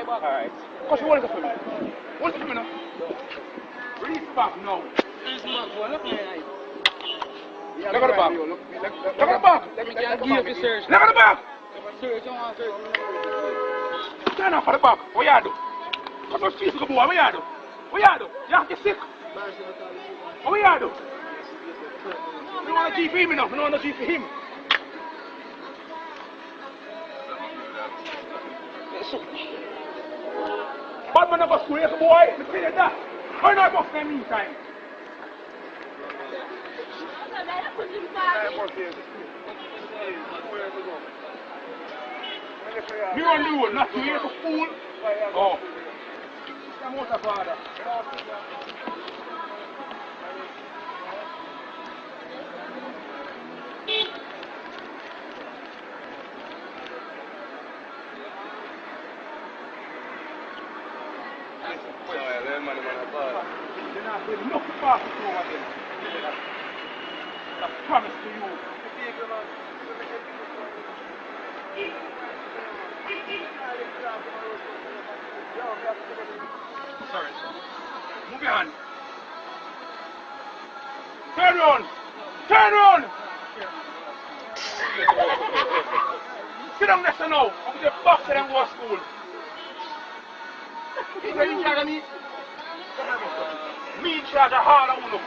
Alright. Because you want to go for me. What is it for me now? Release back now. Look at the back. Look at the back. Let me give you the search. Look at the back. Search, I want to search. Turn off for the back. What you do? Because those cheese go boy. What you do? What you do? You have to sick. What you do? You don't want to G for him enough. You don't want to G for him. Bad man never school, yes boy. Me tell you that. How you not box in the meantime? Me want to do it, not you here to fool. Oh. Come out of father. Look fast over them. I promise to you. Sorry. Move your hand. Turn around. Turn around. Sit down next to now. I'm going to box and go to school. Me in charge of hard, I want to